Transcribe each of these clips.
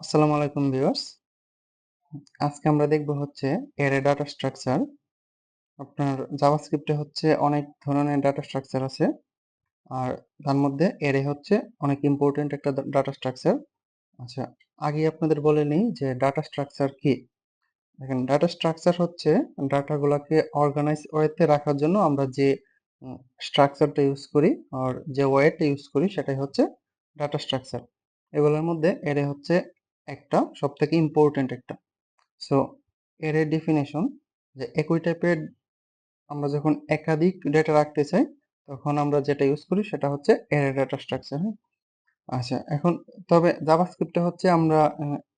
আসসালামু আলাইকুম ভিউয়ার্স। আজকে আমরা দেখব হচ্ছে অ্যারে ডাটা স্ট্রাকচার। আপনার জাভাস্ক্রিপ্টে হচ্ছে অনেক ধরনের ডাটা স্ট্রাকচার আছে। আর তার মধ্যে অ্যারে হচ্ছে অনেক ইম্পোর্টেন্ট একটা ডাটা স্ট্রাকচার। আচ্ছা, আগে আপনাদের বলে নিই যে ডাটা স্ট্রাকচার কি? দেখেন, ডাটা স্ট্রাকচার হচ্ছে ডাটাগুলাকে অর্গানাইজ ওয়েতে রাখার জন্য আমরা যে স্ট্রাকচারটা ইউজ করি আর যে ওয়েটা ইউজ করি সেটাই হচ্ছে ডাটা স্ট্রাকচার। এগুলোর মধ্যে অ্যারে হচ্ছে একটা সবথেকে ইম্পোর্টেন্ট একটা। সো অ্যারে ডেফিনেশন যে একই টাইপের আমরা যখন একাধিক ডেটা রাখতে চাই তখন আমরা যেটা ইউজ করি সেটা হচ্ছে অ্যারে ডাটা স্ট্রাকচার। হ্যাঁ, আচ্ছা, এখন তবে জাভাস্ক্রিপ্টে হচ্ছে আমরা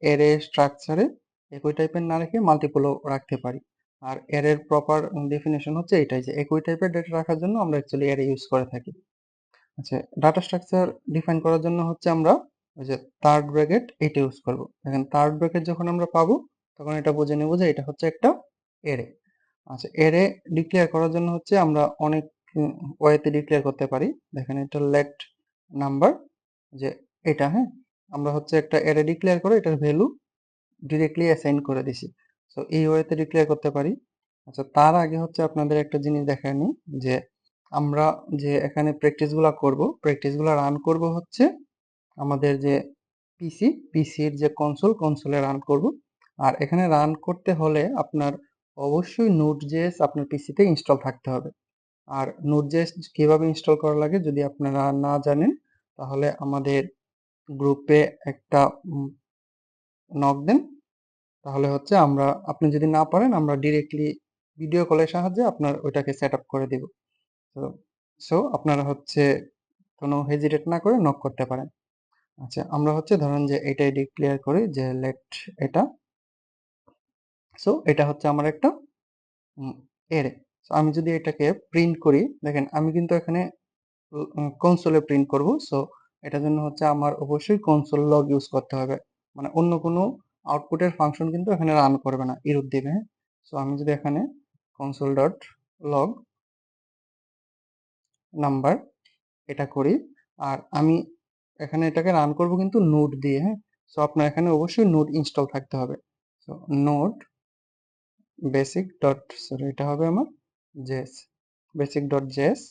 অ্যারে স্ট্রাকচারে একই টাইপের না রেখে মাল্টিপলও রাখতে পারি। আর অ্যারের প্রপার ডেফিনেশন হচ্ছে এটাই যে একই টাইপের ডেটা রাখার জন্য আমরা অ্যাকচুয়ালি অ্যারে ইউজ করে থাকি। আচ্ছা, ডাটা স্ট্রাকচার ডিফাইন করার জন্য হচ্ছে আমরা ওই যে থার্ড ব্র্যাকেট এটা ইউজ করব। দেখেন, থার্ড ব্র্যাকেট যখন আমরা পাবো তখন এটা বুঝে নেব যে এটা হচ্ছে একটা অ্যারে। আচ্ছা, অ্যারে ডিক্লেয়ার করার জন্য হচ্ছে আমরা অনেক ওয়েতে ডিক্লেয়ার করতে পারি। দেখেন, এটা লেট নাম্বার যে এটা, হ্যাঁ, আমরা হচ্ছে একটা অ্যারে ডিক্লেয়ার করে এটার ভ্যালু ডিরেক্টলি অ্যাসাইন করে দিছি। সো এই ওয়েতে ডিক্লেয়ার করতে পারি। আচ্ছা, তার আগে হচ্ছে আপনাদের একটা জিনিস দেখায় নিই যে আমরা যে এখানে প্র্যাকটিসগুলো করব, প্র্যাকটিসগুলো রান করব হচ্ছে আমাদের যে পিসির যে কনসোলে রান করব। আর এখানে রান করতে হলে আপনার অবশ্যই নোড.জেএস আপনার পিসিতে ইনস্টল থাকতে হবে। আর নোড.জেএস কিভাবে ইনস্টল করা লাগে যদি আপনারা না জানেন তাহলে আমাদের গ্রুপে একটা নক দেন, তাহলে হচ্ছে আপনি যদি না পারেন আমরা ডিরেক্টলি ভিডিও কলের সাহায্যে আপনার ওইটাকে সেট আপ করে দিব। তো আপনারা হচ্ছে কোনো হেজিটেট না করে নক করতে পারেন। আচ্ছা, আমরা হচ্ছে ধরেন যে এটাই ডিক্লেয়ার করি যে লেট এটা। সো এটা হচ্ছে আমার একটা এরে। সো আমি যদি এটাকে প্রিন্ট করি, দেখেন আমি কিন্তু এখানে কনসোলে প্রিন্ট করব। সো এটার জন্য হচ্ছে আমার অবশ্যই কনসোল লগ ইউজ করতে হবে। মানে অন্য কোনো আউটপুটের ফাংশন কিন্তু এখানে রান করবে না, এরর দিবে। হ্যাঁ, সো আমি যদি এখানে কনসোল ডট লগ নাম্বার এটা করি আর আমি এখানে এটাকে রান করব কিন্তু নোড দিয়ে। হ্যাঁ, সো আপনার এখানে অবশ্যই নোড ইনস্টল থাকতে হবে। So node basic dot sorry এটা হবে আমার জেএস, বেসিক ডট জেএস।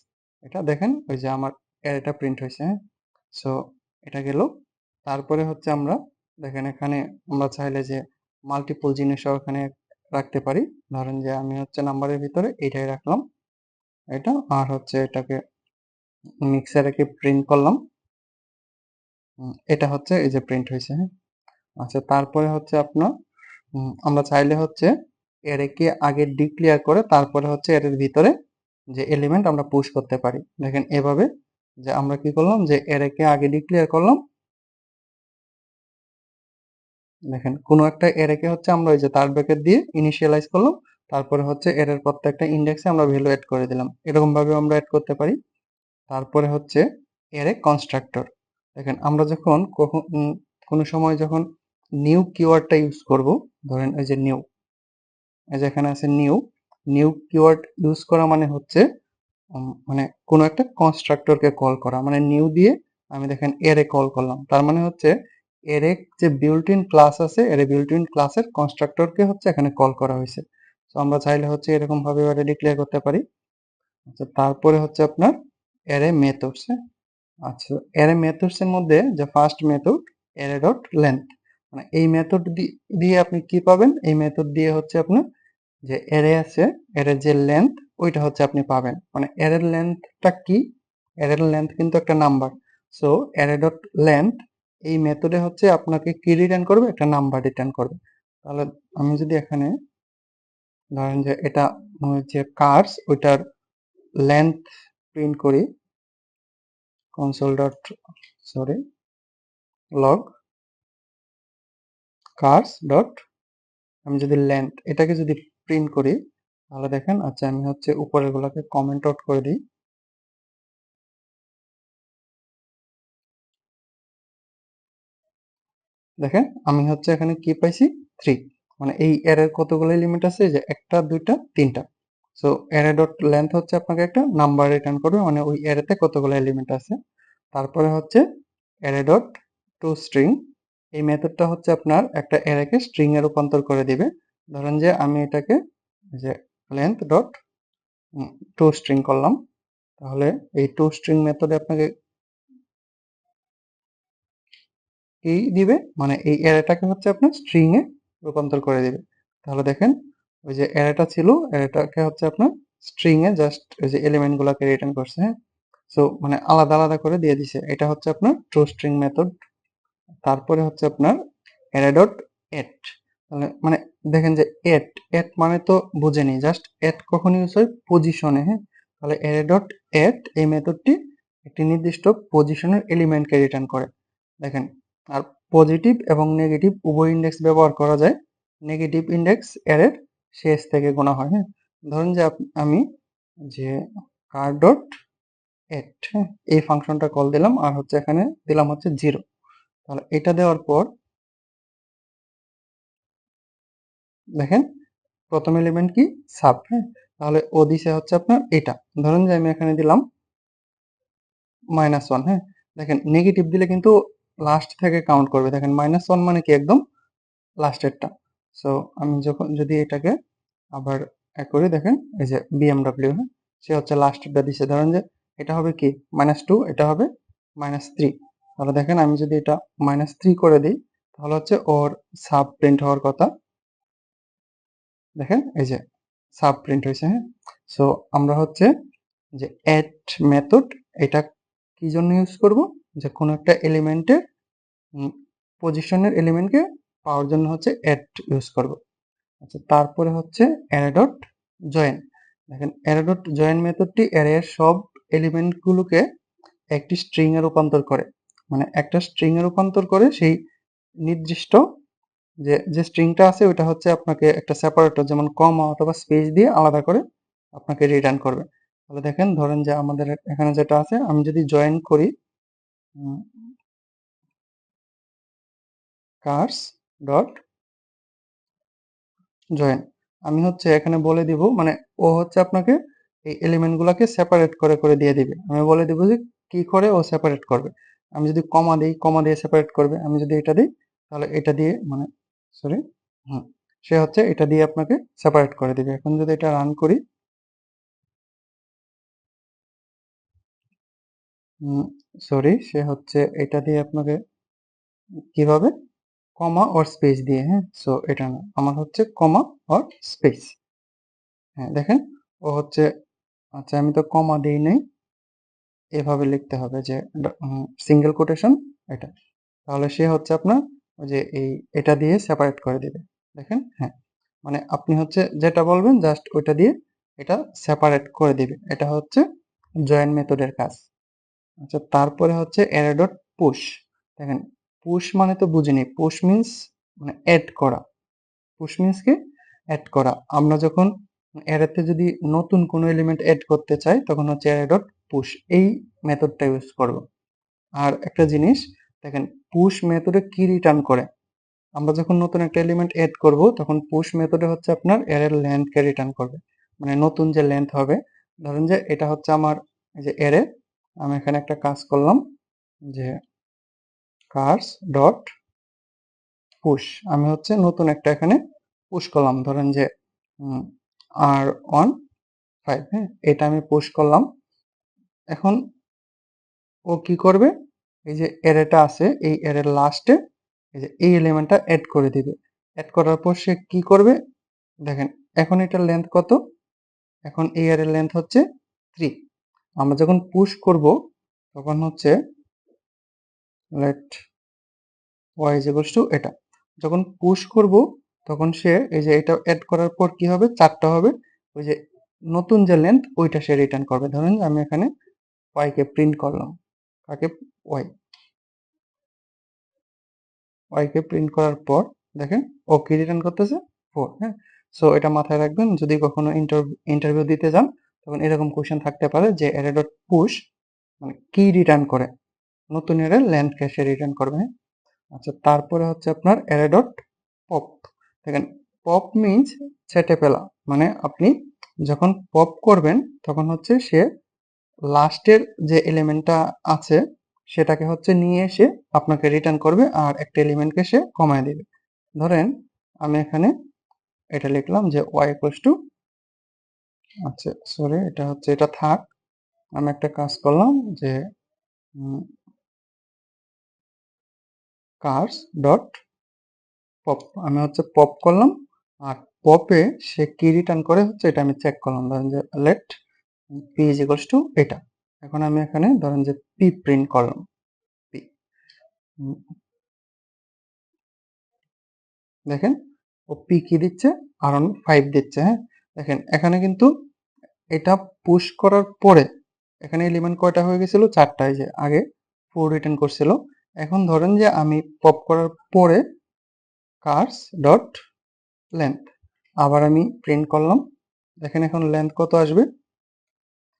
এটা দেখেন ওই যে আমার এটা প্রিন্ট হয়েছে। হ্যাঁ, সো এটা গেল। তারপরে হচ্ছে আমরা দেখেন এখানে আমরা চাইলে যে মাল্টিপল জিনিসও এখানে রাখতে পারি। ধরেন যে আমি হচ্ছে নাম্বারের ভিতরে এইটাই রাখলাম এটা, আর হচ্ছে এটাকে মিক্সে রেখে প্রিন্ট করলাম। এটা হচ্ছে এই যে প্রিন্ট হয়েছে। হ্যাঁ, আচ্ছা, তারপরে হচ্ছে আপনার আমরা চাইলে হচ্ছে অ্যারেকে আগে ডিক্লেয়ার করে তারপরে হচ্ছে এর ভিতরে যে এলিমেন্ট আমরা পুশ করতে পারি। দেখেন এভাবে যে আমরা কি করলাম যে অ্যারেকে আগে ডিক্লেয়ার করলাম। দেখেন কোনো একটা অ্যারেকে হচ্ছে আমরা ওই যে থার্ড ব্র্যাকেট দিয়ে ইনিশিয়ালাইজ করলাম, তারপরে হচ্ছে এর প্রত্যেকটা ইন্ডেক্সে আমরা ভ্যালু অ্যাড করে দিলাম। এরকম ভাবে আমরা অ্যাড করতে পারি। তারপরে হচ্ছে অ্যারে কনস্ট্রাক্টর। দেখেন আমরা যখন কোনো সময় যখন নিউ কিওয়ার্ডটা ইউজ করব, ধরেন এই যে নিউ, এই যে এখানে আছে নিউ, নিউ কিওয়ার্ড ইউজ করা মানে হচ্ছে মানে কোনো একটা কনস্ট্রাক্টরকে কল করা। মানে নিউ দিয়ে আমি দেখেন অ্যারে কল করলাম, তার মানে হচ্ছে অ্যারে যে বিল্ট ইন ক্লাস আছে অ্যারে বিল্ট ইন ক্লাসের কনস্ট্রাক্টরকে হচ্ছে এখানে কল করা হয়েছে। তো আমরা চাইলে হচ্ছে এরকম ভাবে অ্যারে ডিক্লেয়ার করতে পারি। আচ্ছা, তারপরে হচ্ছে আপনার অ্যারে মেথডস। আচ্ছা, অ্যারে মেথডস এর মধ্যে যে first method array dot length, মানে এই মেথড দিয়ে আপনি কি পাবেন, এই মেথড দিয়ে হচ্ছে আপনার যে অ্যারে আছে অ্যারের যে লেন্থ ওইটা হচ্ছে আপনি পাবেন। মানে অ্যারের লেন্থটা কি, অ্যারের লেন্থ কিন্তু একটা number. So array dot length এই মেথডে হচ্ছে আপনাকে কি রিটার্ন করবে, একটা নাম্বার রিটার্ন করবে। তাহলে আমি যদি এখানে ধরেন যে এটা যে কার্স ওইটার লেন্থ প্রিন্ট করি, console dot sorry log cars dot, আমি যদি লেন্থ এটাকে যদি প্রিন্ট করি তাহলে দেখেন, আচ্ছা আমি হচ্ছে উপরের গুলাকে কমেন্ট আউট করে দিই। দেখেন আমি হচ্ছে এখানে কি পাইছি, 3। মানে এই অ্যারের কতগুলো এলিমেন্ট আছে, যে একটা দুইটা তিনটা। সো অ্যারে ডট লেন্থ হচ্ছে আপনাকে একটা নাম্বার রিটার্ন করবে, মানে ওই অ্যারেতে কতগুলো এলিমেন্ট আছে। তারপরে হচ্ছে অ্যারে ডট টু স্ট্রিং, এই মেথডটা হচ্ছে আপনার একটা অ্যারেকে স্ট্রিং এ রূপান্তর করে দিবে। ধরেন যে আমি এটাকে যে লেন্থ ডট টু স্ট্রিং করলাম, তাহলে এই টু স্ট্রিং মেথডে আপনাকে কি দিবে, মানে এই অ্যারেটাকে হচ্ছে আপনার স্ট্রিং এ রূপান্তর করে দিবে। তাহলে দেখেন ওই যে অ্যারেটা ছিল, অ্যারেটাকে হচ্ছে আপনার স্ট্রিং এ জাস্ট ওই যে এলিমেন্ট গুলাকে রিটার্ন করছে, হ্যাঁ। সো মানে আলাদা আলাদা করে দিয়ে দিছে, এটা হচ্ছে আপনার টু স্ট্রিং মেথড। তারপরে হচ্ছে আপনার অ্যারে ডট এট, তাহলে মানে দেখেন যে এট এট মানে তো বুঝেনি, জাস্ট এট কখন ইউজ হয় পজিশনে, হ্যাঁ। তাহলে অ্যারে ডট এট এই মেথডটি একটি নির্দিষ্ট পজিশনের এলিমেন্টকে রিটার্ন করে। দেখেন, আর পজিটিভ এবং নেগেটিভ উভয় ইন্ডেক্স ব্যবহার করা যায়। নেগেটিভ ইন্ডেক্স অ্যারের শেষ থেকে গোনা হয়, হ্যাঁ। ধরুন যে আমি যে কার ডট এট, হ্যাঁ, এই ফাংশনটা কল দিলাম, আর হচ্ছে এখানে দিলাম হচ্ছে 0। তাহলে এটা দেওয়ার পর দেখেন প্রথম এলিমেন্ট কি সাব, হ্যাঁ। তাহলে ও দিছে হচ্ছে আপনার এটা, ধরুন যে আমি এখানে দিলাম -1, হ্যাঁ। দেখেন নেগেটিভ দিলে কিন্তু লাস্ট থেকে কাউন্ট করবে, দেখেন -1 মানে কি একদম লাস্টেরটা। সো আমি যখন যদি এটাকে আবার করি, দেখেন এই যে বিএমডব্লিউ, হ্যাঁ, সে হচ্ছে লাস্টেরটা দিছে। ধরেন যে এটা হবে কি -2, এটা হবে -3। তাহলে দেখেন আমি যদি এটা -3 করে দিই, তাহলে হচ্ছে ওর সাব প্রিন্ট হওয়ার কথা। দেখেন এই যে সাব প্রিন্ট হয়েছে, হ্যাঁ। সো আমরা হচ্ছে যে অ্যাড মেথড, এটা কি জন্য ইউজ করব, যে কোনো একটা এলিমেন্টের পজিশনের এলিমেন্টকে পাওয়ার জন্য হচ্ছে অ্যাড ইউজ করব। আচ্ছা, তারপরে হচ্ছে অ্যারে ডট জয়েন। দেখেন অ্যারে ডট জয়েন মেথডটি অ্যারে এর সব এলিমেন্টগুলোকে একটি স্ট্রিং এ রূপান্তর করে, মানে একটা স্ট্রিং এ রূপান্তর করে সেই নির্দিষ্ট যে স্ট্রিংটা আছে ওটা হচ্ছে আপনাকে একটা সেপারেটর যেমন কমা অথবা স্পেস দিয়ে আলাদা করে আপনাকে রিটার্ন করবে। তাহলে দেখেন ধরেন যে আমাদের এখানে যেটা আছে, আমি যদি জয়েন করি কার্স ডট জয়েন, আমি হচ্ছে এখানে বলে দিব, মানে ও হচ্ছে আপনাকে এই এলিমেন্ট গুলাকে সেপারেট করে করে দিয়ে দিবে। আমি বলে দিব যে কি করে ও সেপারেট করবে। আমি যদি কমা দিই, কমা দিয়ে সেপারেট করবে। আমি যদি এটা দিই, তাহলে এটা দিয়ে মানে সরি, হুম, সে হচ্ছে এটা দিয়ে আপনাকে সেপারেট করে দিবে। এখন যদি এটা রান করি, সরি, সে হচ্ছে এটা দিয়ে আপনাকে কিভাবে কমা অর স্পেস দিয়ে, হ্যাঁ। সো এটা না, আমার হচ্ছে কমা অর স্পেস, হ্যাঁ। দেখেন ও হচ্ছে, আচ্ছা আমি তো কমা দেই নাই, এভাবে লিখতে হবে যে সিঙ্গেল কোটেশন এটা, তাহলে সে হচ্ছে আপনার ওই যে এটা দিয়ে সেপারেট করে দিবে। দেখেন, হ্যাঁ, মানে আপনি হচ্ছে যেটা বলবেন জাস্ট ওইটা দিয়ে এটা সেপারেট করে দিবে। এটা হচ্ছে জয়েন মেথডের কাজ। আচ্ছা, তারপরে হচ্ছে অ্যারে ডট পুশ। দেখেন পুশ মানে তো বুঝিনি, পুশ মিন্স মানে অ্যাড করা। পুশ মিন্স কি অ্যাড করা। আমরা যখন অ্যারেতে যদি নতুন কোনো এলিমেন্ট অ্যাড করতে চাই, তখন হচ্ছে অ্যারে ডট পুশ এই মেথডটা ইউজ করব। আর একটা জিনিস দেখেন, পুশ মেথডে কি রিটার্ন করে, আমরা যখন নতুন একটা এলিমেন্ট এড করব, তখন পুশ মেথডে হচ্ছে আপনার অ্যারের লেন্থকে রিটার্ন করবে, মানে নতুন যে লেন্থ হবে। ধরেন যে এটা হচ্ছে আমার এই যে অ্যারে, আমি এখানে একটা কাজ করলাম যে কার্স ডট পুশ, আমি হচ্ছে নতুন একটা এখানে পুশ করলাম, ধরেন যে R15, হ্যাঁ, এটা আমি পুশ করলাম। এখন ও কি করবে, এই যে অ্যারেটা আছে এই অ্যারের লাস্টে এই যে এই এলিমেন্টটা অ্যাড করে দিবে। অ্যাড করার পর সে কি করবে, দেখেন এখন এটার লেন্থ কত, এখন এই অ্যারের লেন্থ হচ্ছে 3। আমরা যখন পুশ করব, তখন হচ্ছে let Y is equals to এটা, যখন পুশ করব তখন সে এই যে এটা অ্যাড করার পর কি হবে, 4টা হবে, ওই যে নতুন যে লেন্থ ওইটা সে রিটার্ন করবে। ধরেন আমি এখানে ওয়াই কে প্রিন্ট করলাম, কাকে, ওয়াই, ওয়াই কে প্রিন্ট করার পর দেখেন ও কি রিটার্ন করতেছে 4, হ্যাঁ। সো এটা মাথায় রাখবেন, যদি কখনো ইন্টারভিউ দিতে যান, তখন এরকম কোশ্চেন থাকতে পারে যে অ্যারে ডট পুশ মানে কি রিটার্ন করে, নতুন অ্যারের লেন্থ কে সে রিটার্ন করবে, হ্যাঁ। আচ্ছা, তারপরে হচ্ছে আপনার অ্যারে ডট পপ। দেখেন পপ মিন্স ছেটে ফেলা, মানে আপনি যখন পপ করবেন তখন হচ্ছে সে লাস্টের যে এলিমেন্টটা আছে সেটাকে হচ্ছে নিয়ে এসে আপনাকে রিটার্ন করবে আর একটা এলিমেন্টকে সে কমায় দিবে। ধরেন আমি এখানে এটা লিখলাম যে y ইকুয়ালস টু, আচ্ছা সরি এটা হচ্ছে এটা থাক, আমি একটা কাজ করলাম যে কার্স ডট পপ, আমি হচ্ছে পপ করলাম আর পপে সে কি রিটার্ন করে হচ্ছে এটা আমি চেক করলাম। ধরেন যে let P is equals to এটা। এখন আমি এখানে ধরেন যে পি প্রিন্ট করলাম, পি, দেখেন ও পি কি দিচ্ছে, আরন 5 দিচ্ছে। হ্যাঁ দেখেন এখানে কিন্তু এটা পুশ করার পরে এখানে এলিমেন্ট কয়টা হয়ে গেছিল, 4টা। এই যে আগে 4 রিটার্ন করছিল, এখন ধরেন যে আমি পপ করার পরে কার্স ডট লেন্থ আবার আমি প্রিন্ট করলাম, দেখেন এখন লেন্থ কত আসবে,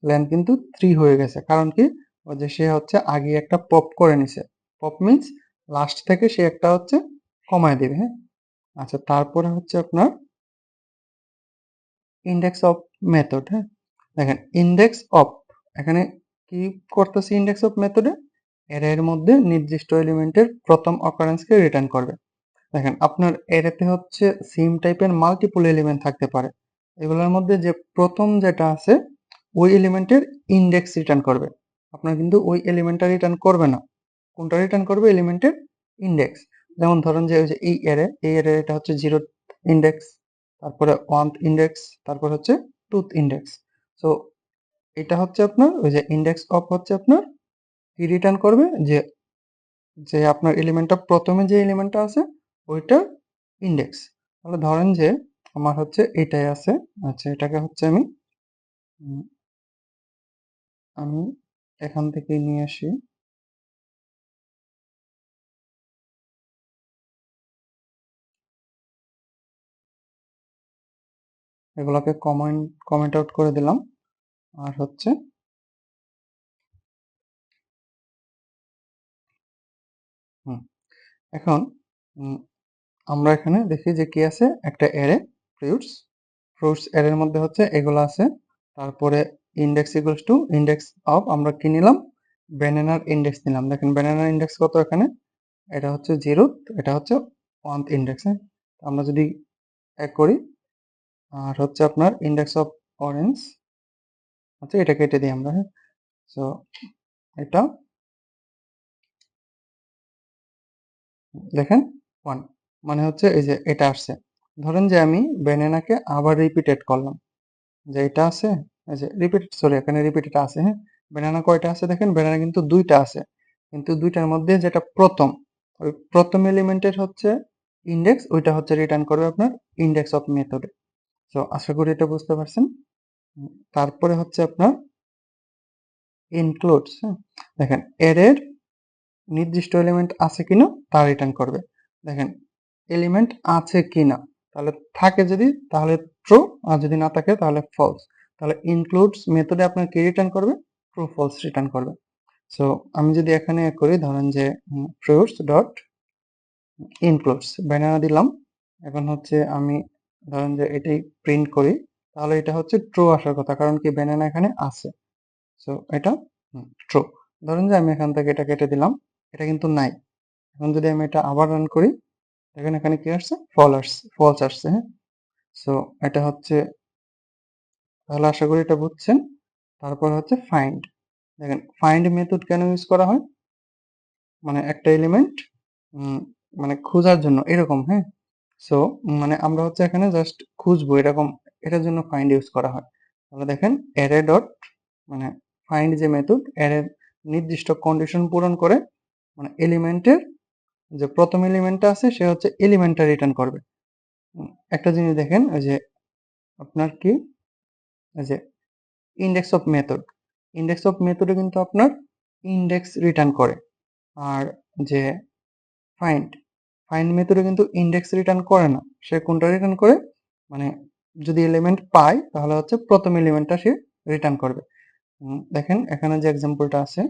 লেন্থ কিন্তু 3 হয়ে গেছে। কারণ কি, ওই যে সে হচ্ছে আগে একটা পপ করে নিছে, পপ মিন্স লাস্ট থেকে সে একটা হচ্ছে কমায় দিবে। হ্যাঁ আচ্ছা, তারপরে হচ্ছে আপনার ইন্ডেক্স অফ মেথড। হ্যাঁ দেখেন ইন্ডেক্স অফ, এখানে কি করতেছে ইন্ডেক্স অফ মেথডে, এর মধ্যে নির্দিষ্ট এলিমেন্টের প্রথম অকারেন্সকে রিটার্ন করবে। দেখেন আপনার এরেতে হচ্ছে সিম টাইপের মাল্টিপল এলিমেন্ট থাকতে পারে, এগুলোর মধ্যে যে প্রথম যেটা আছে ওই এলিমেন্টের ইন্ডেক্স রিটার্ন করবে, আপনার কিন্তু ওই এলিমেন্টটা রিটার্ন করবে না। কোনটা রিটার্ন করবে, এলিমেন্টের ইন্ডেক্স। যেমন ধরেন যে ওই যে এই এরে এটা হচ্ছে 0 ইন্ডেক্স, তারপরে 1 ইন্ডেক্স, তারপর হচ্ছে 2 ইন্ডেক্স। সো এটা হচ্ছে আপনার ওই যে ইন্ডেক্স অফ হচ্ছে আপনার কি রিটার্ন করবে, যে যে আপনার এলিমেন্টটা প্রথমে যে এলিমেন্টটা আছে ওইটা ইন্ডেক্স। তাহলে ধরেন যে আমার হচ্ছে এটাই আছে, আচ্ছা এটাকে হচ্ছে আমি আমি এখান থেকে নিয়ে আসি, এগুলোকে কমেন্ট আউট করে দিলাম। আর হচ্ছে এখন আমরা এখানে দেখি যে কি আছে, একটা এরে ফ্রুটস, এর মধ্যে হচ্ছে এগুলো আছে। তারপরে index equals to index of, আমরা কি নিলাম, ব্যানানার ইন্ডেক্স নিলাম। দেখেন ব্যানানার ইন্ডেক্স কত এখানে, এটা হচ্ছে 0, এটা হচ্ছে 1 ইন্ডেক্স। হ্যাঁ আমরা যদি এক করি, আর হচ্ছে আপনার ইন্ডেক্স অফ অরেঞ্জ, আচ্ছা এটা কেটে দিই আমরা। হ্যাঁ সো এটা দেখেন 1, মানে হচ্ছে এই যে এটা আসছে। ধরেন যে আমি ব্যানানাকে আবার রিপিটেড করলাম, যে এটা আছে, এই যে রিপিট, সরি এখানে রিপিটেড আছে। হ্যাঁ ব্যানানা কয়টা আছে, দেখেন ব্যানানা কিন্তু 2টা আছে, কিন্তু 2টার মধ্যে যেটা প্রথম, ওই প্রথম এলিমেন্টের হচ্ছে ইন্ডেক্স, ওইটা হচ্ছে রিটার্ন করবে আপনার ইন্ডেক্স অফ মেথডে। তো আশা করি এটা বুঝতে পারছেন। তারপরে হচ্ছে আপনার ইনক্লুডস। হ্যাঁ দেখেন এর নির্দিষ্ট এলিমেন্ট আছে কিনা তা রিটার্ন করবে। দেখেন এলিমেন্ট আছে কিনা, তাহলে থাকে যদি তাহলে ট্রু, আর যদি না থাকে তাহলে ফলস। তাহলে ইনক্লুডস মেথডে আপনার কি রিটার্ন করবে, ট্রু ফলস রিটার্ন করবে। সো আমি যদি এখানে করি, ধরেন যে ফ্রুটস ডট ইনক্লুডস ব্যানানা দিলাম, এখন হচ্ছে আমি ধরেন যে এটাই প্রিন্ট করি, তাহলে এটা হচ্ছে ট্রু আসার কথা, কারণ কি ব্যানানা এখানে আছে। সো এটা ট্রু। ধরেন যে আমি এখান থেকে এটা কেটে দিলাম, এটা কিন্তু নাই। এখন যদি আমি এটা আবার রান করি, দেখেন এখানে কি আসছে, ফলস আসছে। হ্যাঁ সো এটা হচ্ছে, তাহলে আশা করি এটা বুঝছেন। তারপর হচ্ছে ফাইন্ড, দেখেন ফাইন্ড মেথড কেন ইউজ করা হয়, মানে একটা এলিমেন্ট মানে খোঁজার জন্য এরকম। হ্যাঁ সো মানে আমরা হচ্ছে এখানে জাস্ট খুঁজবো এরকম, এটার জন্য ফাইন্ড ইউজ করা হয়। তাহলে দেখেন অ্যারে ডট, মানে ফাইন্ড যে মেথড অ্যারের নির্দিষ্ট কন্ডিশন পূরণ করে, মানে এলিমেন্টের যে প্রথম এলিমেন্টটা আছে সে হচ্ছে এলিমেন্টটা রিটার্ন করবে। একটা জিনিস দেখেন ওই যে আপনার কি, ওই যে ইন্ডেক্স অফ মেথডে কিন্তু আপনার ইন্ডেক্স রিটার্ন করে, আর যে ফাইন্ড ফাইন্ড মেথডে কিন্তু ইন্ডেক্স রিটার্ন করে না, সে কোনটা রিটার্ন করে, মানে যদি এলিমেন্ট পায় তাহলে হচ্ছে প্রথম এলিমেন্টটা সে রিটার্ন করবে। দেখেন এখানে যে এক্সাম্পলটা আছে,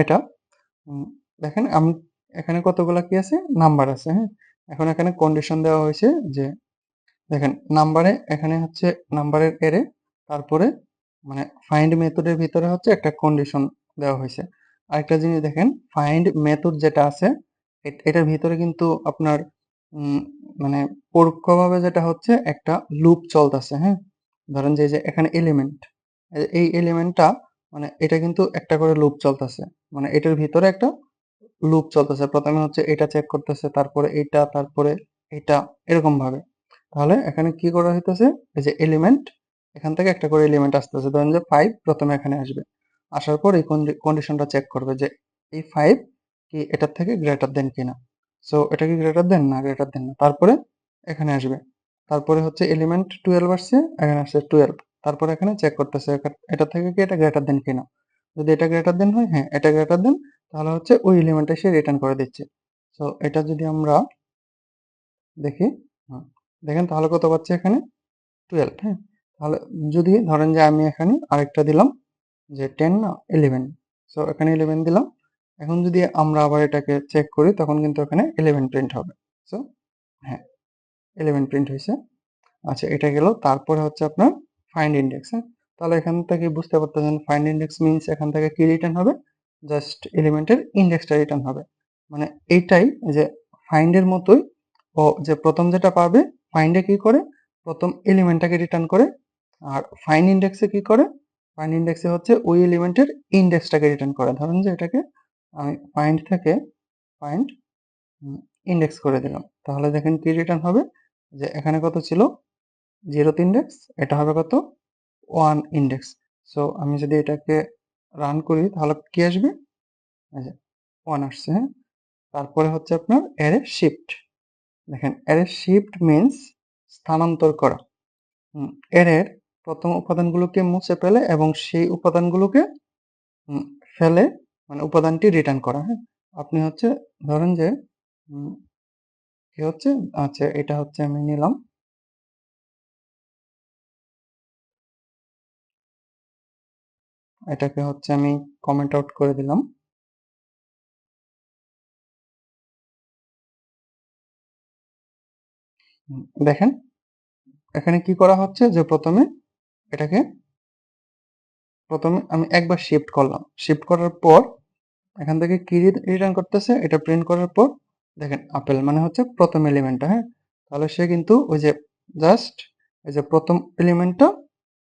এটা দেখেন আমি এখানে কতগুলা কি আছে, নাম্বার আছে। হ্যাঁ এখন এখানে কন্ডিশন দেওয়া হয়েছে যে দেখেন নাম্বারে এখানে হচ্ছে নাম্বারের এরে, তারপরে মানে ফাইন্ড মেথডের ভিতরে হচ্ছে একটা কন্ডিশন দেওয়া হয়েছে। আরেকটা জিনিস দেখেন, ফাইন্ড মেথড যেটা আছে এটার ভিতরে কিন্তু আপনার উম, মানে পরোক্ষভাবে যেটা হচ্ছে একটা লুপ চলতেছে, হ্যাঁ। ধরেন যে এখানে এলিমেন্ট, এই এলিমেন্টটা মানে এটা কিন্তু একটা করে লুপ চলতেছে, মানে এটার ভিতরে একটা লুপ চলতেছে। প্রথমে হচ্ছে এটা চেক করতেছে, তারপরে এইটা, তারপরে এটা, এরকম ভাবে। তাহলে এখানে কি করা হইতেছে, এই যে এলিমেন্ট, এখান থেকে একটা করে এলিমেন্ট আসতেছে। ধরেন যে 5 প্রথমে এখানে আসবে, আসার পর এই কন্ডিশনটা চেক করবে যে এই 5 কি এটার থেকে গ্রেটার দেন কিনা। সো এটা কি গ্রেটার দেন, না গ্রেটার দেন না, তারপরে এখানে আসবে। তারপরে হচ্ছে এলিমেন্ট 12 আসছে, এখানে আসছে 12, তারপরে এখানে চেক করতেছে এটা থেকে কি এটা গ্রেটার দেন কিনা। যদি এটা গ্রেটার দেন হয়, হ্যাঁ এটা গ্রেটার দেন, তাহলে হচ্ছে ওই এলিমেন্টটা সে রিটার্ন করে দিচ্ছে। সো এটা যদি আমরা দেখি, হুম, দেখেন তাহলে কত পাচ্ছে এখানে 12, হ্যাঁ। তাহলে যদি ধরেন যে আমি এখানে আরেকটা দিলাম যে 10 না 11, সো এখানে 11 দিলাম। এখন যদি আমরা আবার এটাকে চেক করি তখন কিন্তু এখানে 11 প্রিন্ট হবে। সো হ্যাঁ 11 প্রিন্ট হয়েছে। আচ্ছা এটা গেল। তারপরে হচ্ছে আপনার ফাইন্ড ইন্ডেক্স, হ্যাঁ। তাহলে এখান থেকে বুঝতে পারতেছেন ফাইন্ড ইন্ডেক্স মিনস এখান থেকে কি রিটার্ন হবে, জাস্ট এলিমেন্টের ইন্ডেক্সটা রিটার্ন হবে। মানে এইটাই যে ফাইন্ড এর মতোই, ও যে প্রথম যেটা পাবে ফাইন্ডে কি করে, প্রথম এলিমেন্টটাকে রিটার্ন করে। আর ফাইন্ড ইন্ডেক্সে কি করে, ফাইন্ড ইন্ডেক্সে হচ্ছে ওই এলিমেন্টের ইন্ডেক্সটাকে রিটার্ন করে। ধরেন যে এটাকে আমি ফাইন্ড থেকে ফাইন্ড ইন্ডেক্স করে দিলাম, তাহলে দেখেন কি রিটার্ন হবে, যে এখানে কত ছিল 0th ইন্ডেক্স, এটা হবে কত 1 ইন্ডেক্স। সো আমি যদি এটাকে রান করি তাহলে কি আসবে, এই যে 1 আসছে, হ্যাঁ। তারপরে হচ্ছে আপনার অ্যারে শিফট। দেখেন অ্যারে শিফট মিন্স স্থানান্তর করা। অ্যারের প্রথম উপাদানগুলোকে মুছে ফেলে এবং সেই উপাদানগুলোকে উম, ফেলে, মানে উপাদানটি রিটার্ন করা, হ্যাঁ। আপনি হচ্ছে ধরেন যে উম, কি হচ্ছে, আচ্ছা এটা হচ্ছে আমি নিলাম, এটাকে হচ্ছে আমি কমেন্ট আউট করে দিলাম। দেখেন এখানে কি করা হচ্ছে, যে এটাকে প্রথমে আমি একবার শিফট করলাম, শিফট করার পর এখান থেকে কি রিটার্ন করতেছে, এটা প্রিন্ট করার পর দেখেন আপেল মানে হচ্ছে প্রথম এলিমেন্টটা, হ্যাঁ। তাহলে সে কিন্তু ওই যে জাস্ট এই যে প্রথম এলিমেন্টটা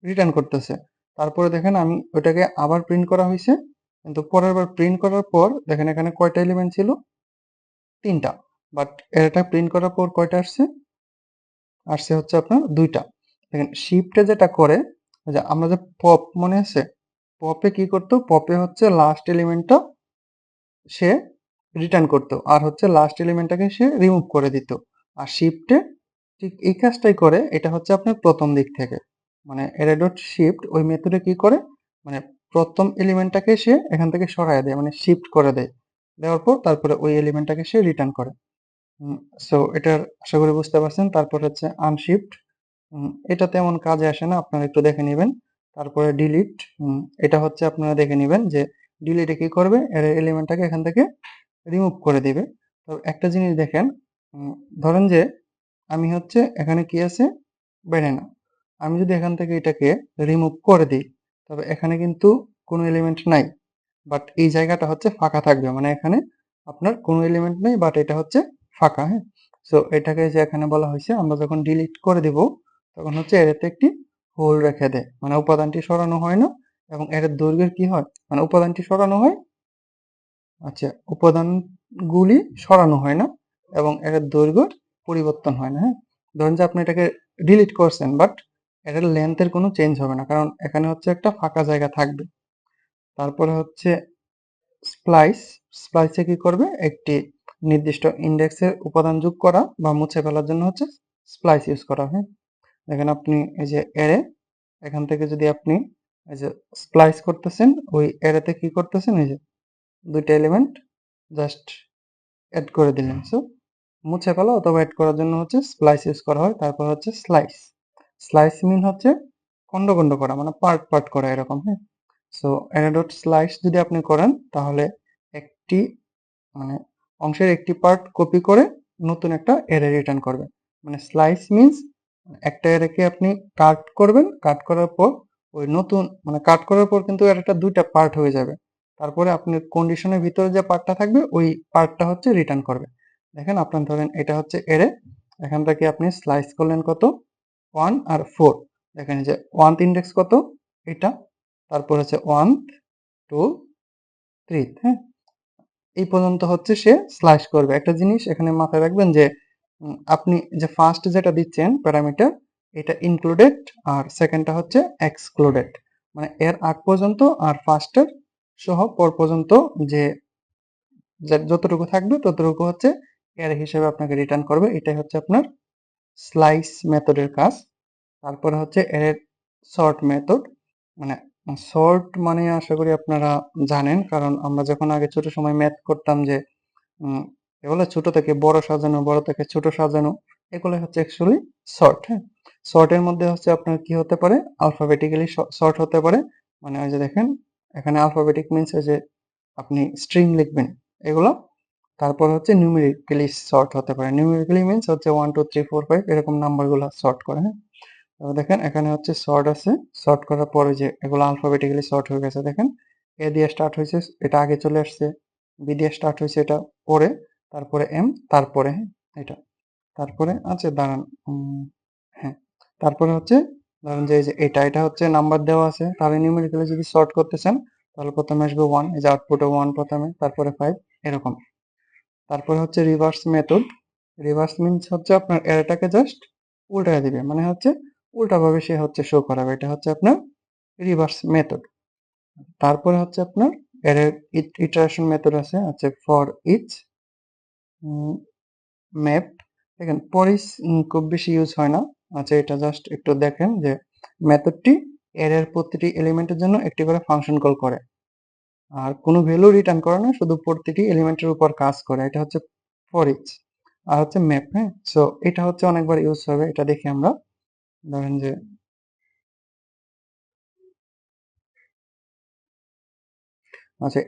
রিটার্ন করতেছে। তারপরে দেখেন আমি ওটাকে আবার প্রিন্ট করা হয়েছে, কিন্তু পরের বার প্রিন্ট করার পর দেখেন এখানে কয়টা এলিমেন্ট ছিল, 3টা। বাট এটা প্রিন্ট করার পর কয়টা আসছে, আসছে হচ্ছে আপনার 2টা। দেখেন শিফটে যেটা করে, যে আমরা যে পপ মনে আছে, পপে কি করতো, পপে হচ্ছে লাস্ট এলিমেন্টটা সে রিটার্ন করতো, আর হচ্ছে লাস্ট এলিমেন্টটাকে সে রিমুভ করে দিত। আর শিফটে ঠিক এই কাজটাই করে, এটা হচ্ছে আপনার প্রথম দিক থেকে, মানে অ্যারে ডট শিফট ওই মেথডে কি করে, মানে প্রথম এলিমেন্টটাকে সে এখান থেকে সরায় দেয়, মানে শিফট করে দেয়, দেওয়ার পর তারপরে ওই এলিমেন্টটাকে সে রিটার্ন করে। সো এটার আশা করি বুঝতে পারছেন। তারপর হচ্ছে আনশিফট, এটা তেমন কাজে আসে না, আপনারা একটু দেখে নেবেন। তারপরে ডিলিট, এটা হচ্ছে আপনারা দেখে নেবেন যে ডিলিটে কি করবে, এর এলিমেন্টটাকে এখান থেকে রিমুভ করে দিবে। তো একটা জিনিস দেখেন, উম, ধরেন যে আমি হচ্ছে এখানে কি আছে, ব্যানানা, আমি যদি এখান থেকে এটাকে রিমুভ করে দিই, তবে এখানে কিন্তু কোনো এলিমেন্ট নাই, বাট এই জায়গাটা হচ্ছে ফাঁকা থাকবে, মানে এখানে আপনার কোনো এলিমেন্ট নেই, বাট এটা হচ্ছে ফাঁকা, হ্যাঁ। সো এটাকে যে এখানে বলা হয়েছে, আমরা যখন ডিলিট করে দিব তখন হচ্ছে এটাতে একটি হোল রেখে দেয়, মানে উপাদানটি সরানো হয় না। এবং এর দৈর্ঘ্যের কি হয়, মানে উপাদানটি সরানো হয়, আচ্ছা উপাদানগুলি সরানো হয় না, এবং এর দৈর্ঘ্য পরিবর্তন হয় না, হ্যাঁ। ধরুন যে আপনি এটাকে ডিলিট করছেন, বাট এটার লেন্থের কোনো চেঞ্জ হবে না, কারণ এখানে হচ্ছে একটা ফাঁকা জায়গা থাকবে। তারপরে হচ্ছে স্প্লাইস, স্প্লাইসে কি করবে, একটি নির্দিষ্ট ইন্ডেক্সের উপাদান যোগ করা বা মুছে ফেলার জন্য হচ্ছে স্প্লাইস ইউজ করা হয়। দেখেন আপনি এই যে অ্যারে, এখান থেকে যদি আপনি এই যে স্প্লাইস করতেছেন, ওই অ্যারেতে কি করতেছেন, এই যে 2টা এলিমেন্ট জাস্ট অ্যাড করে দিলেন। সো মুছে ফেলা অথবা অ্যাড করার জন্য হচ্ছে স্প্লাইস ইউজ করা হয়। তারপর হচ্ছে স্লাইস, স্লাইস মিন হচ্ছে খন্ড খন্ড করা, মানে পার্ট পার্ট করা এরকম, হ্যাঁ। সো অ্যারে ডট স্লাইস যদি আপনি করেন তাহলে একটি মানে অংশের একটি পার্ট কপি করে নতুন একটা অ্যারে রিটার্ন করবে। মানে স্লাইস মিন্স একটা অ্যারেকে আপনি কাট করবেন, কাট করার পর ওই নতুন মানে কাট করার পর কিন্তু অ্যারেটা দুইটা পার্ট হয়ে যাবে। তারপরে আপনার কন্ডিশনের ভিতরে যে পার্টটা থাকবে ওই পার্টটা হচ্ছে রিটার্ন করবে। দেখেন আপনার ধরেন এটা হচ্ছে অ্যারে, এখান থেকে আপনি স্লাইস করলেন কত 1 আর 4, দেখেন যে 1 ইন্ডেক্স কত এটা, তারপর হচ্ছে 1 2 3, হ্যাঁ, এই পর্যন্ত হচ্ছে সে স্লাইস করবে। একটা জিনিস এখানে মাথায় রাখবেন যে আপনি যে ফার্স্ট যেটা দিচ্ছেন প্যারামিটার এটা ইনক্লুডেড আর সেকেন্ডটা হচ্ছে এক্সক্লুডেড, মানে এর আগ পর্যন্ত আর ফার্স্টের সহ পর পর্যন্ত যে যতটুকু থাকবে ততটুকু হচ্ছে অ্যারে হিসেবে আপনাকে রিটার্ন করবে। এটাই হচ্ছে আপনার স্লাইস মেথডের কাজ। তারপরে হচ্ছে এর সর্ট মেথড, মানে সর্ট মানে আশা করি আপনারা জানেন, কারণ আমরা যখন আগে ছোট সময় ম্যাথ করতাম যে এগুলো ছোট থেকে বড় সাজানো, বড় থেকে ছোট সাজানো, এগুলো হচ্ছে অ্যাকচুয়ালি সর্ট। হ্যাঁ, সর্টের মধ্যে হচ্ছে আপনার কি হতে পারে, আলফাবেটিক্যালি সর্ট হতে পারে, মানে ওই যে দেখেন এখানে আলফাবেটিক মিনস যে আপনি স্ট্রিং লিখবেন এগুলো, তারপর হচ্ছে নিউমেরিক্যালি সর্ট হতে পারে। নিউমেরিক্যালি মিনস হচ্ছে 1 2 3 4 5 এরকম নাম্বারগুলো সর্ট করে। হ্যাঁ, তবে দেখেন এখানে হচ্ছে সর্ট আছে, সর্ট করার পরে যে এগুলো আলফাবেটিক্যালি সর্ট হয়ে গেছে, দেখেন এ দিয়ে স্টার্ট হয়েছে এটা আগে চলে আসছে, বি দিয়ে স্টার্ট হয়েছে এটা পরে, তারপরে এম, তারপরে হ্যাঁ এটা, তারপরে আছে দাঁড়ান হ্যাঁ, তারপরে হচ্ছে ধরেন যে এই যে এটা হচ্ছে নাম্বার দেওয়া আছে, তাহলে নিউমেরিক্যালি যদি সর্ট করতে চান তাহলে প্রথমে আসবে 1, এই যে আউটপুটে 1 প্রথমে, তারপরে 5 এরকম। তারপরে হচ্ছে রিভার্স মেথড, রিভার্স মিনস হচ্ছে আপনার এটাকে জাস্ট উল্টায় দিবে, মানে হচ্ছে উল্টাভাবে সে হচ্ছে শো করাবে, এটা হচ্ছে আপনার রিভার্স মেথড। তারপরে হচ্ছে আপনার এর ইটারেশন মেথড আছে, ফর ইচ ম্যাপ, দেখেন ফর ইচ খুব বেশি ইউজ হয় না। এটা জাস্ট একটু দেখেন যে মেথডটি এর প্রতিটি এলিমেন্টের জন্য একটি করে ফাংশন কল করে আর কোনো ভ্যালু রিটার্ন করে না, শুধু প্রতিটি এলিমেন্টের উপর কাজ করে, এটা হচ্ছে ফর ইচ। আর হচ্ছে ম্যাপ, হ্যাঁ, সো এটা হচ্ছে অনেকবার ইউজ হবে, এটা দেখি আমরা। ধরেন যে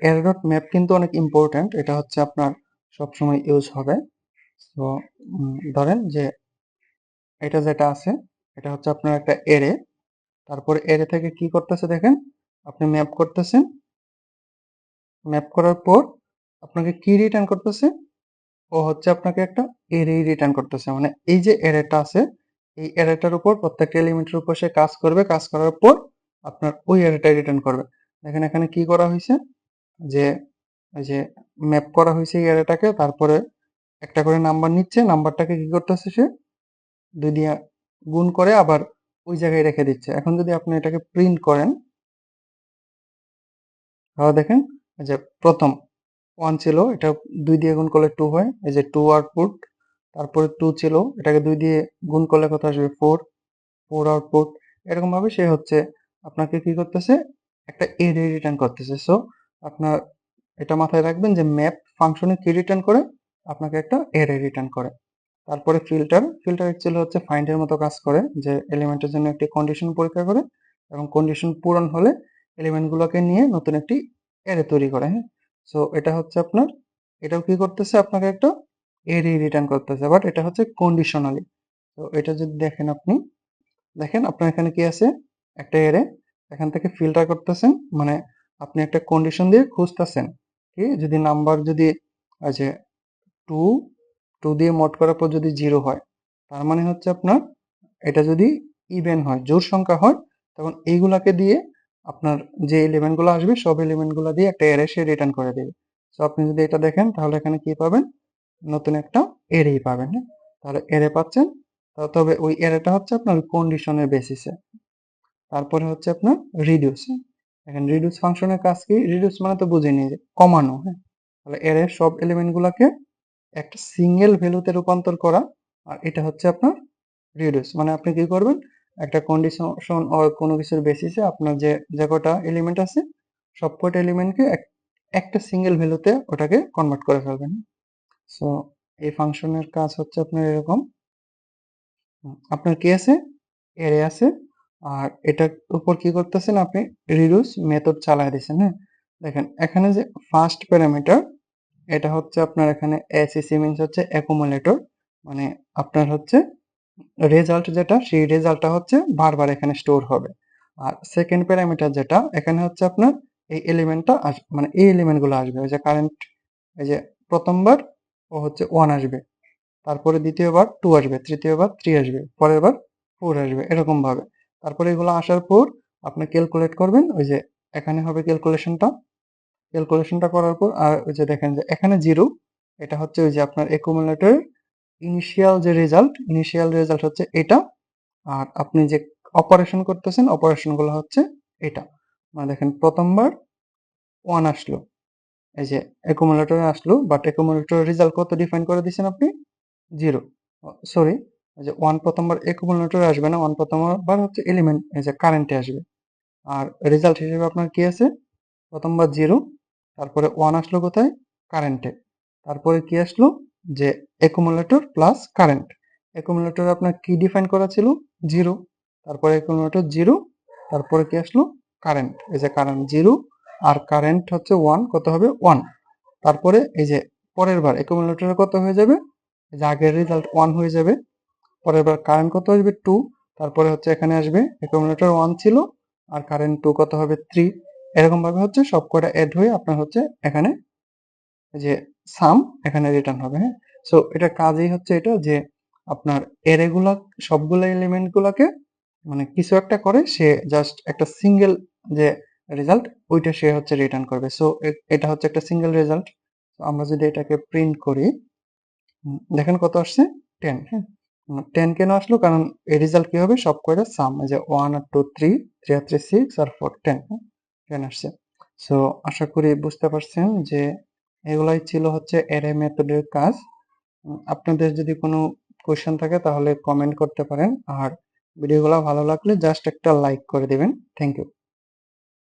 এর ডট ম্যাপ কিন্তু অনেক ইম্পর্ট্যান্ট, এটা হচ্ছে আপনার সবসময় ইউজ হবে। তো ধরেন যে এটা যেটা আছে এটা হচ্ছে আপনার একটা এরে, তারপর এরে থেকে কি করতেছে দেখেন, আপনি ম্যাপ করতেছেন, ম্যাপ করার পর আপনাকে কি রিটার্ন করতেছে, ও হচ্ছে আপনাকে একটা এরে রিটার্ন করতেছে, মানে এই যে এরেটা আছে এই এরেটার উপর প্রত্যেকটা এলিমেন্টের উপর সে কাজ করবে, কাজ করার পর আপনার ওই এরেটা রিটার্ন করবে। দেখেন এখানে কি করা হয়েছে, যে ওই যে ম্যাপ করা হয়েছে এই এরেটাকে, তারপরে একটা করে নাম্বার নিচ্ছে, নাম্বারটাকে কি করতেছে সে 2 দিয়ে গুণ করে আবার ওই জায়গায় রেখে দিচ্ছে। এখন যদি আপনি এটাকে প্রিন্ট করেন তাহলে দেখেন এই যে প্রথম 1 ছিল, এটা 2 দিয়ে গুণ করলে 2 হয়, এই যে 2 আউটপুট, তারপরে 2 ছিল, এটাকে 2 দিয়ে গুণ করলে কত আসবে 4, 4 আউটপুট। এরকম ভাবে সে হচ্ছে আপনাকে কি করতেছে, একটা এরে রিটার্ন করতেছে। সো আপনার এটা মাথায় রাখবেন যে ম্যাপ ফাংশনে কি রিটার্ন করে, আপনাকে একটা এরে রিটার্ন করে। তারপরে ফিল্টার, ফিল্টার অ্যাকচুয়ালি হচ্ছে ফাইন্ড এর মতো কাজ করে, যে এলিমেন্টের জন্য একটি কন্ডিশন পরীক্ষা করে এবং কন্ডিশন পূরণ হলে এলিমেন্ট গুলোকে নিয়ে নতুন একটি অ্যারে তৈরি করে। হ্যাঁ, সো এটা হচ্ছে আপনার, এটাও কি করতেছে আপনাকে একটা অ্যারে রিটার্ন করতেছে, বাট এটা হচ্ছে কন্ডিশনালি। তো এটা যদি দেখেন আপনি, দেখেন আপনার এখানে কি আছে, একটা অ্যারে, এখান থেকে ফিল্টার করতেছেন, মানে আপনি একটা কন্ডিশন দিয়ে খুঁজতেছেন কি, যদি নাম্বার যদি আছে 2, 2 দিয়ে মড করার পর যদি 0 হয়, তার মানে হচ্ছে আপনার এটা যদি ইভেন হয়, জোড় সংখ্যা হয়, তখন এইগুলাকে দিয়ে আপনার যে এলিমেন্ট গুলো আসবে সব এলিমেন্ট গুলো দিয়ে একটা অ্যারে সে রিটার্ন করে দেবে। তো আপনি যদি এটা দেখেন তাহলে এখানে কি পাবেন, নতুন একটা অ্যারেই পাবেন। হ্যাঁ, তাহলে অ্যারে পাচ্ছেন, তবে ওই অ্যারেটা হচ্ছে আপনার কন্ডিশনের বেসিসে। তারপরে হচ্ছে আপনার রিডিউস। এখন রিডিউস ফাংশনের কাজ কি, রিডিউস মানে তো বুঝে নিয়ে যে কমানো। হ্যাঁ, তাহলে অ্যারের সব এলিমেন্ট গুলাকে একটা সিঙ্গেল ভ্যালুতে রূপান্তর করা, আর এটা হচ্ছে আপনার রিডিউস। মানে আপনি কি করবেন, একটা কন্ডিশন কোনো কিছুর বেসিসে আপনার যে যে কটা এলিমেন্ট আছে সব কটা এলিমেন্টকে একটা সিঙ্গেল ভ্যালুতে ওটাকে কনভার্ট করে ফেলবেন। সো এই ফাংশনের কাজ হচ্ছে আপনার এরকম, আপনার কি আছে, এরে আছে, আর এটার উপর কি করতেছেন আপনি, রিডিউস মেথড চালায় দিচ্ছেন। হ্যাঁ, দেখেন এখানে যে ফার্স্ট প্যারামিটার এটা হচ্ছে আপনার এখানে এসিসি মিনস হচ্ছে অ্যাকুমুলেটর, মানে আপনার হচ্ছে রেজাল্ট যেটা সেই রেজাল্টটা হচ্ছে বারবার এখানে স্টোর হবে। আর সেকেন্ড প্যারামিটার যেটা এখানে হচ্ছে আপনার এই এলিমেন্টটা মানে এই এলিমেন্টগুলো আসবে। ওই যে কারেন্ট, এই যে প্রথমবার ও হচ্ছে 1 আসবে, তারপরে দ্বিতীয়বার 2 আসবে, তৃতীয়বার 3 আসবে, পরের বার 4 আসবে, এরকম ভাবে। তারপরে এগুলো আসার পর আপনি ক্যালকুলেট করবেন, ওই যে এখানে হবে ক্যালকুলেশনটা করার পর আর ওই যে দেখেন যে এখানে 0, এটা হচ্ছে ওই যে আপনার অ্যাকুমুলেটরের ইনিশিয়াল রেজাল্ট হচ্ছে এটা। আর আপনি যে অপারেশন করতেছেন অপারেশনগুলো হচ্ছে এটা। মানে দেখেন প্রথমবার 1 আসলো, এই যে অ্যাকুমুলেটরে আসলো, বাট অ্যাকুমুলেটরের রেজাল্ট কত ডিফাইন করে দিয়েছেন আপনি? 0। সরি, এই যে 1 প্রথমবার অ্যাকুমুলেটরে আসবে না, 1 প্রথমবার হচ্ছে এলিমেন্ট, এই যে কারেন্টে আসবে। আর রেজাল্ট হিসেবে আপনার কি আছে? প্রথমবার 0, তারপরে 1 আসলো কোথায়? কারেন্টে। তারপরে কি আসলো? যে অ্যাকুমুলেটর প্লাস কারেন্ট। অ্যাকুমুলেটর আপনার কি ডিফাইন করা ছিল? 0। তারপরে অ্যাকুমুলেটর 0, তারপরে কি আসলো? কারেন্ট। এই যে কারেন্ট 0 আর কারেন্ট হচ্ছে 1, কত হবে? 1। তারপরে এই যে পরের বার অ্যাকুমুলেটরে কত হয়ে যাবে? এই যে আগের রেজাল্ট 1 হয়ে যাবে। পরের বার কারেন্ট কত আসবে? 2। তারপরে হচ্ছে এখানে আসবে অ্যাকুমুলেটর 1 ছিল আর কারেন্ট 2 কত হবে? 3। এরকম ভাবে হচ্ছে সবকটা এড হয়ে আপনার হচ্ছে এখানে যে সাম এখানে রিটার্ন হবে। হ্যাঁ, সো এটা কাজই হচ্ছে এটা যে আপনার এরেগুলা সবগুলা এলিমেন্ট গুলাকে মানে কিছু একটা করে সে জাস্ট একটা সিঙ্গেল যে রেজাল্ট ওইটা সে হচ্ছে রিটার্ন করবে। সো এটা হচ্ছে একটা সিঙ্গেল রেজাল্ট। আমরা যদি এটাকে প্রিন্ট করি, দেখেন কত আসছে? 10। হ্যাঁ, 10 কেন আসলো? কারণ এই রেজাল্ট কি হবে? সব কয়টা সাম, এই যে 1 আর 2 3, 3 আর 3 6 আর 4 10। হ্যাঁ, 10 আসছে। সো আশা করি বুঝতে পারছেন যে এগুলাই ছিল হচ্ছে অ্যারে মেথডের কাজ। আপনাদের যদি কোনো কোয়েশ্চেন থাকে তাহলে কমেন্ট করতে পারেন। আর ভিডিওগুলো ভালো লাগলে জাস্ট একটা লাইক করে দিবেন। Thank you.